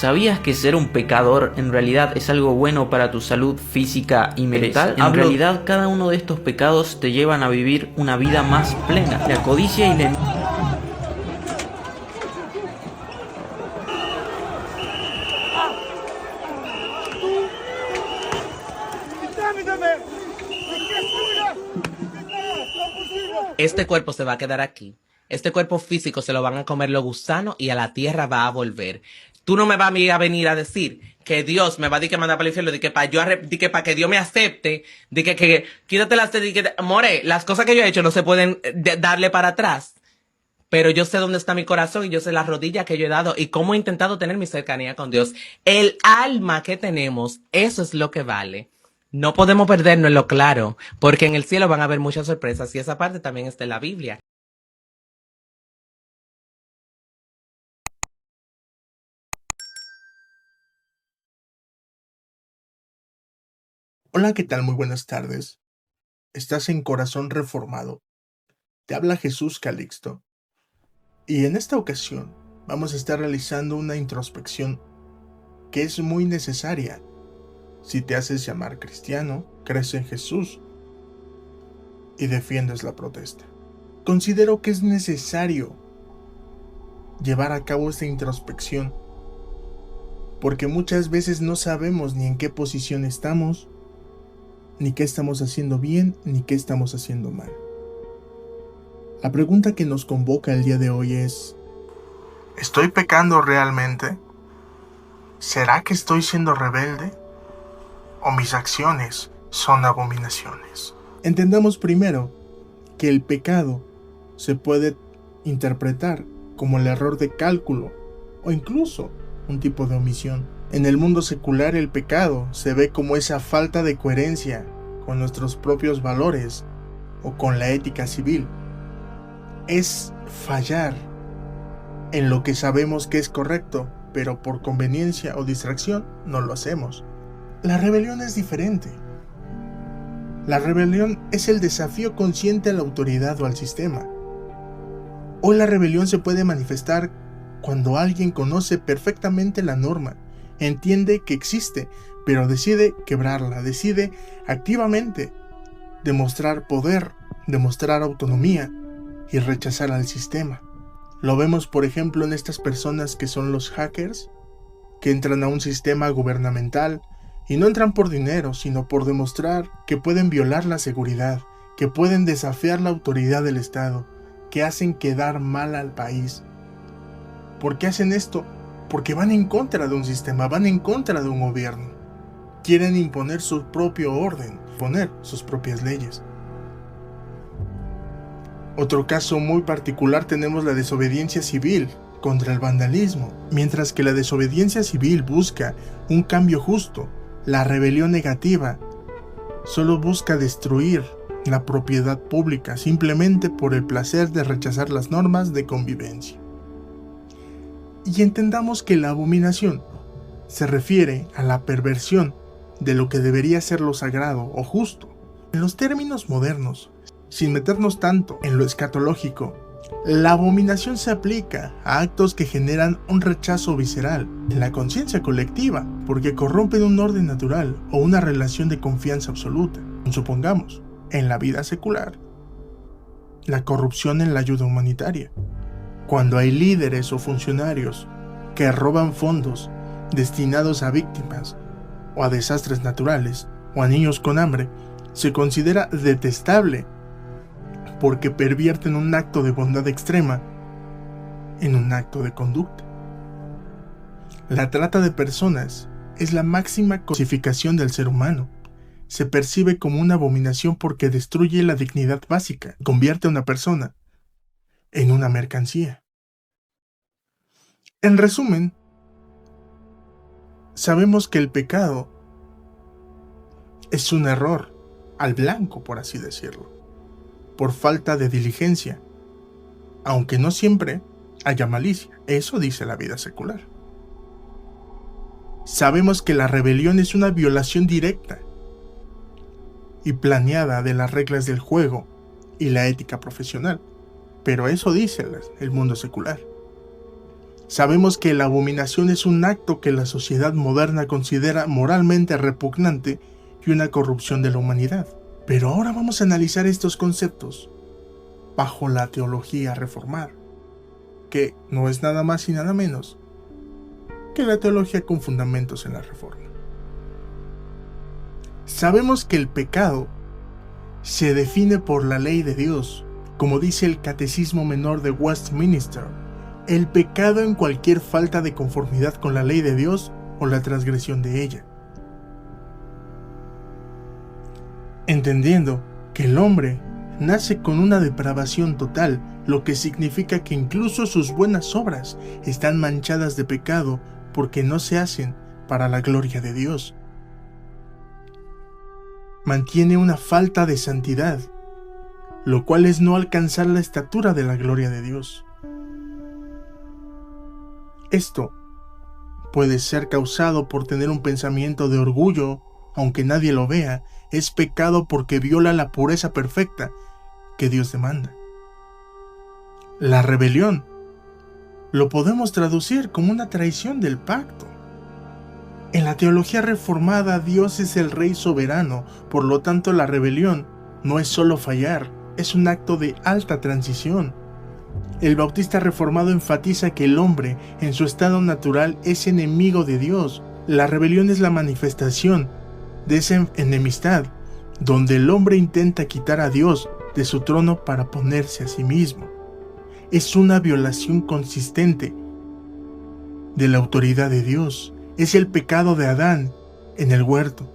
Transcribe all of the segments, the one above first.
¿Sabías que ser un pecador en realidad es algo bueno para tu salud física y mental? En realidad, cada uno de estos pecados te llevan a vivir una vida más plena. La codicia y la Este cuerpo se va a quedar aquí. Este cuerpo físico se lo van a comer los gusanos y a la tierra va a volver. Tú no me vas a venir a decir que Dios me va a decir que mandar para el infierno, de que para que Dios me acepte, de que quítate las more, las cosas que yo he hecho no se pueden darle para atrás. Pero yo sé dónde está mi corazón y yo sé las rodillas que yo he dado y cómo he intentado tener mi cercanía con Dios. El alma que tenemos, eso es lo que vale. No podemos perdernos en lo claro, porque en el cielo van a haber muchas sorpresas y esa parte también está en la Biblia. Hola, ¿qué tal? Muy buenas tardes. Estás en Corazón Reformado. Te habla Jesús Calixto. Y en esta ocasión vamos a estar realizando una introspección que es muy necesaria. Si te haces llamar cristiano, crees en Jesús y defiendes la protesta. Considero que es necesario llevar a cabo esta introspección porque muchas veces no sabemos ni en qué posición estamos, ni qué estamos haciendo bien, ni qué estamos haciendo mal. La pregunta que nos convoca el día de hoy es: ¿estoy pecando realmente? ¿Será que estoy siendo rebelde? ¿O mis acciones son abominaciones? Entendamos primero que el pecado se puede interpretar como el error de cálculo o incluso un tipo de omisión. En el mundo secular, el pecado se ve como esa falta de coherencia con nuestros propios valores o con la ética civil. Es fallar en lo que sabemos que es correcto, pero por conveniencia o distracción no lo hacemos. La rebelión es diferente. La rebelión es el desafío consciente a la autoridad o al sistema. Hoy la rebelión se puede manifestar cuando alguien conoce perfectamente la norma, entiende que existe, pero decide quebrarla, decide activamente demostrar poder, demostrar autonomía y rechazar al sistema. Lo vemos, por ejemplo, en estas personas que son los hackers, que entran a un sistema gubernamental y no entran por dinero, sino por demostrar que pueden violar la seguridad, que pueden desafiar la autoridad del Estado, que hacen quedar mal al país. ¿Por qué hacen esto? Porque van en contra de un sistema, van en contra de un gobierno. Quieren imponer su propio orden, poner sus propias leyes. Otro caso muy particular tenemos la desobediencia civil contra el vandalismo. Mientras que la desobediencia civil busca un cambio justo, la rebelión negativa solo busca destruir la propiedad pública simplemente por el placer de rechazar las normas de convivencia. Y entendamos que la abominación se refiere a la perversión de lo que debería ser lo sagrado o justo. En los términos modernos, sin meternos tanto en lo escatológico, la abominación se aplica a actos que generan un rechazo visceral en la conciencia colectiva porque corrompen un orden natural o una relación de confianza absoluta. Supongamos, en la vida secular, la corrupción en la ayuda humanitaria. Cuando hay líderes o funcionarios que roban fondos destinados a víctimas o a desastres naturales o a niños con hambre, se considera detestable porque pervierten un acto de bondad extrema en un acto de conducta. La trata de personas es la máxima cosificación del ser humano. Se percibe como una abominación porque destruye la dignidad básica, convierte a una persona en una mercancía. En resumen, sabemos que el pecado es un error al blanco, por así decirlo, por falta de diligencia, aunque no siempre haya malicia. Eso dice la vida secular. Sabemos que la rebelión es una violación directa y planeada de las reglas del juego y la ética profesional, pero eso dice el mundo secular. Sabemos que la abominación es un acto que la sociedad moderna considera moralmente repugnante y una corrupción de la humanidad. Pero ahora vamos a analizar estos conceptos bajo la teología reformada, que no es nada más y nada menos que la teología con fundamentos en la Reforma. Sabemos que el pecado se define por la ley de Dios, como dice el Catecismo Menor de Westminster. El pecado en cualquier falta de conformidad con la ley de Dios o la transgresión de ella. Entendiendo que el hombre nace con una depravación total, lo que significa que incluso sus buenas obras están manchadas de pecado porque no se hacen para la gloria de Dios. Mantiene una falta de santidad, lo cual es no alcanzar la estatura de la gloria de Dios. Esto puede ser causado por tener un pensamiento de orgullo, aunque nadie lo vea. Es pecado porque viola la pureza perfecta que Dios demanda. La rebelión lo podemos traducir como una traición del pacto. En la teología reformada, Dios es el Rey soberano, por lo tanto la rebelión no es solo fallar, es un acto de alta transición. El bautista reformado enfatiza que el hombre, en su estado natural, es enemigo de Dios. La rebelión es la manifestación de esa enemistad, donde el hombre intenta quitar a Dios de su trono para ponerse a sí mismo. Es una violación consistente de la autoridad de Dios. Es el pecado de Adán en el huerto.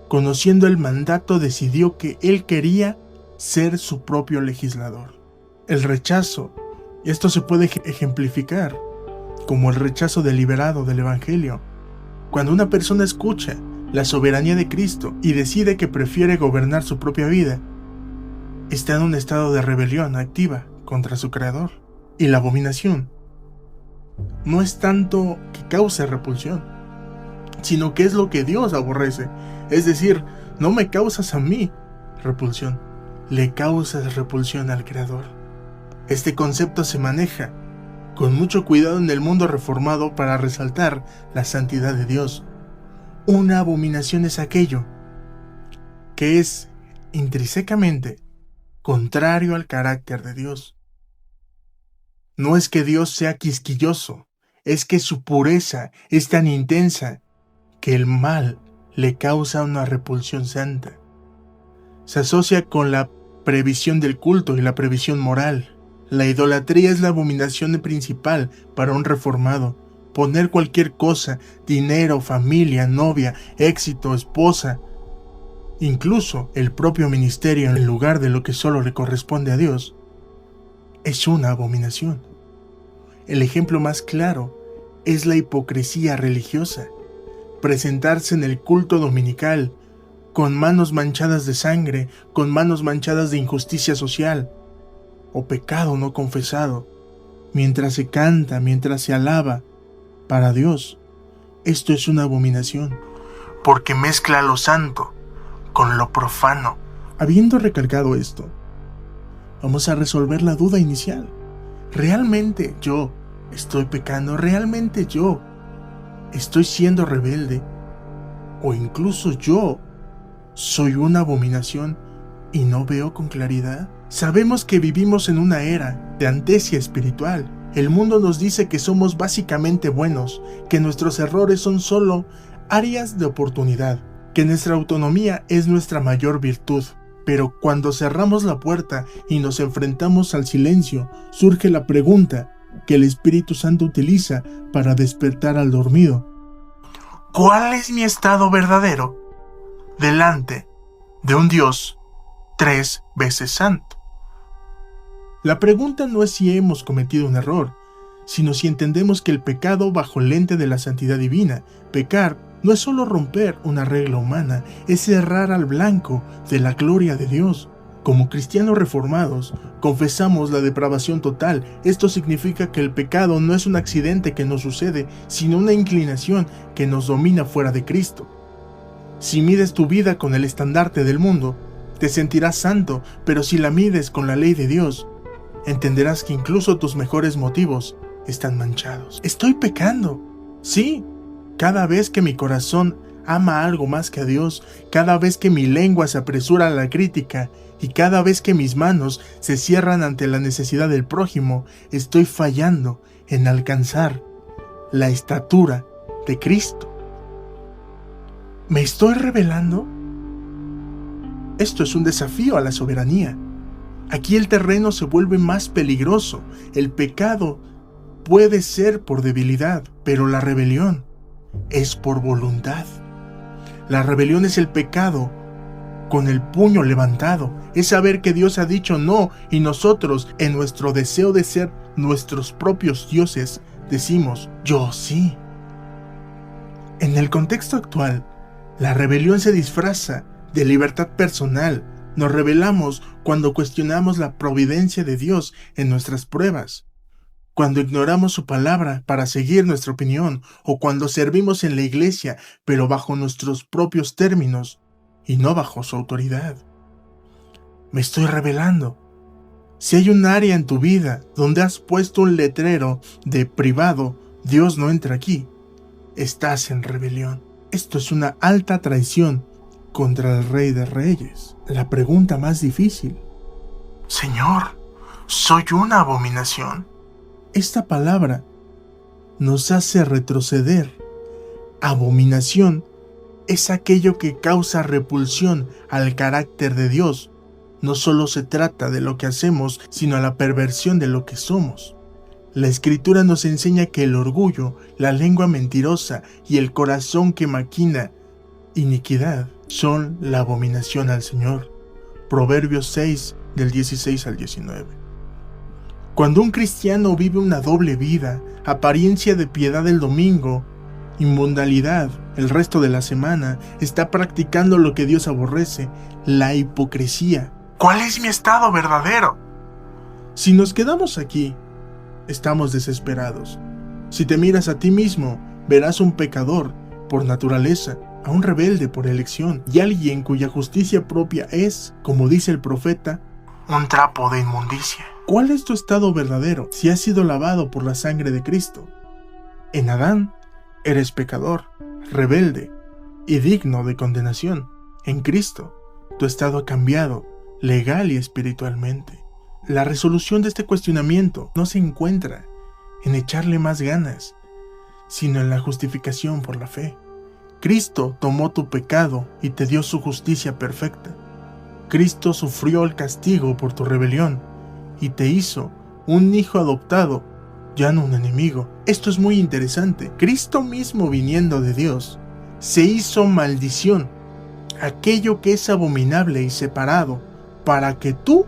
Conociendo el mandato, decidió que él quería ser su propio legislador. El rechazo, y esto se puede ejemplificar como el rechazo deliberado del Evangelio. Cuando una persona escucha la soberanía de Cristo y decide que prefiere gobernar su propia vida, está en un estado de rebelión activa contra su Creador. Y la abominación no es tanto que cause repulsión, sino que es lo que Dios aborrece. Es decir, no me causas a mí repulsión, le causas repulsión al Creador. Este concepto se maneja con mucho cuidado en el mundo reformado para resaltar la santidad de Dios. Una abominación es aquello que es intrínsecamente contrario al carácter de Dios. No es que Dios sea quisquilloso, es que su pureza es tan intensa que el mal le causa una repulsión santa. Se asocia con la previsión del culto y la previsión moral. La idolatría es la abominación principal para un reformado. Poner cualquier cosa, dinero, familia, novia, éxito, esposa, incluso el propio ministerio en lugar de lo que solo le corresponde a Dios, es una abominación. El ejemplo más claro es la hipocresía religiosa. Presentarse en el culto dominical con manos manchadas de sangre, con manos manchadas de injusticia social o pecado no confesado, mientras se canta, mientras se alaba para Dios. Esto es una abominación, porque mezcla lo santo con lo profano. Habiendo recalcado esto, vamos a resolver la duda inicial. ¿Realmente yo estoy pecando? ¿Realmente yo estoy siendo rebelde? ¿O incluso yo soy una abominación y no veo con claridad? Sabemos que vivimos en una era de anestesia espiritual. El mundo nos dice que somos básicamente buenos, que nuestros errores son solo áreas de oportunidad, que nuestra autonomía es nuestra mayor virtud. Pero cuando cerramos la puerta y nos enfrentamos al silencio, surge la pregunta que el Espíritu Santo utiliza para despertar al dormido. ¿Cuál es mi estado verdadero delante de un Dios 3 veces santo? La pregunta no es si hemos cometido un error, sino si entendemos que el pecado bajo el lente de la santidad divina. Pecar no es solo romper una regla humana, es errar al blanco de la gloria de Dios. Como cristianos reformados, confesamos la depravación total. Esto significa que el pecado no es un accidente que nos sucede, sino una inclinación que nos domina fuera de Cristo. Si mides tu vida con el estandarte del mundo, te sentirás santo, pero si la mides con la ley de Dios, entenderás que incluso tus mejores motivos están manchados. Estoy pecando. Sí, cada vez que mi corazón ama algo más que a Dios, cada vez que mi lengua se apresura a la crítica y cada vez que mis manos se cierran ante la necesidad del prójimo, estoy fallando en alcanzar la estatura de Cristo. ¿Me estoy rebelando? Esto es un desafío a la soberanía. Aquí el terreno se vuelve más peligroso. El pecado puede ser por debilidad, pero la rebelión es por voluntad. La rebelión es el pecado con el puño levantado. Es saber que Dios ha dicho no y nosotros, en nuestro deseo de ser nuestros propios dioses, decimos yo sí. En el contexto actual, la rebelión se disfraza de libertad personal. Nos rebelamos cuando cuestionamos la providencia de Dios en nuestras pruebas, cuando ignoramos su palabra para seguir nuestra opinión, o cuando servimos en la iglesia pero bajo nuestros propios términos y no bajo su autoridad. Me estoy rebelando. Si hay un área en tu vida donde has puesto un letrero de privado, Dios no entra aquí, estás en rebelión. Esto es una alta traición contra el Rey de Reyes. La pregunta más difícil: Señor, ¿soy una abominación? Esta palabra nos hace retroceder. Abominación es aquello que causa repulsión al carácter de Dios. No solo se trata de lo que hacemos, sino a la perversión de lo que somos. La Escritura nos enseña que el orgullo, la lengua mentirosa y el corazón que maquina iniquidad son la abominación al Señor. Proverbios 6, del 16 al 19. Cuando un cristiano vive una doble vida, apariencia de piedad el domingo, inmoralidad el resto de la semana, está practicando lo que Dios aborrece, la hipocresía. ¿Cuál es mi estado verdadero? Si nos quedamos aquí, estamos desesperados. Si te miras a ti mismo, verás un pecador por naturaleza, a un rebelde por elección, y alguien cuya justicia propia es, como dice el profeta, un trapo de inmundicia. ¿Cuál es tu estado verdadero si has sido lavado por la sangre de Cristo? En Adán, eres pecador, rebelde y digno de condenación. En Cristo, tu estado ha cambiado, legal y espiritualmente. La resolución de este cuestionamiento no se encuentra en echarle más ganas, sino en la justificación por la fe. Cristo tomó tu pecado y te dio su justicia perfecta. Cristo sufrió el castigo por tu rebelión y te hizo un hijo adoptado, ya no un enemigo. Esto es muy interesante. Cristo mismo, viniendo de Dios, se hizo maldición, aquello que es abominable y separado, para que tú,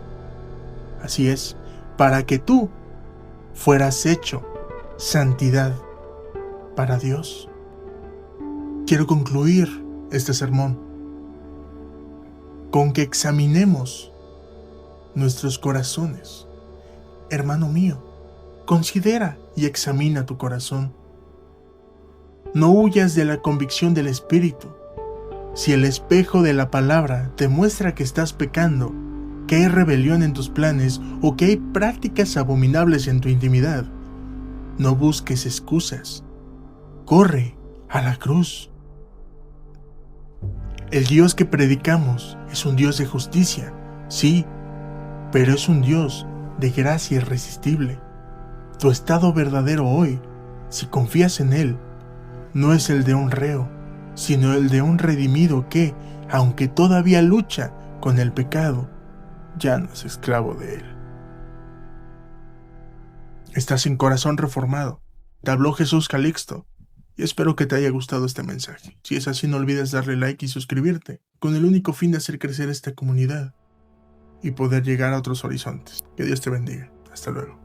así es, para que tú fueras hecho santidad para Dios. Quiero concluir este sermón con que examinemos nuestros corazones. Hermano mío, considera y examina tu corazón. No huyas de la convicción del Espíritu. Si el espejo de la palabra te muestra que estás pecando, que hay rebelión en tus planes o que hay prácticas abominables en tu intimidad, no busques excusas. Corre a la cruz. El Dios que predicamos es un Dios de justicia, sí, pero es un Dios de gracia irresistible. Tu estado verdadero hoy, si confías en Él, no es el de un reo, sino el de un redimido que, aunque todavía lucha con el pecado, ya no es esclavo de él. Estás en Corazón Reformado. Te habló Jesús Calixto y espero que te haya gustado este mensaje. Si es así, no olvides darle like y suscribirte, con el único fin de hacer crecer esta comunidad y poder llegar a otros horizontes. Que Dios te bendiga. Hasta luego.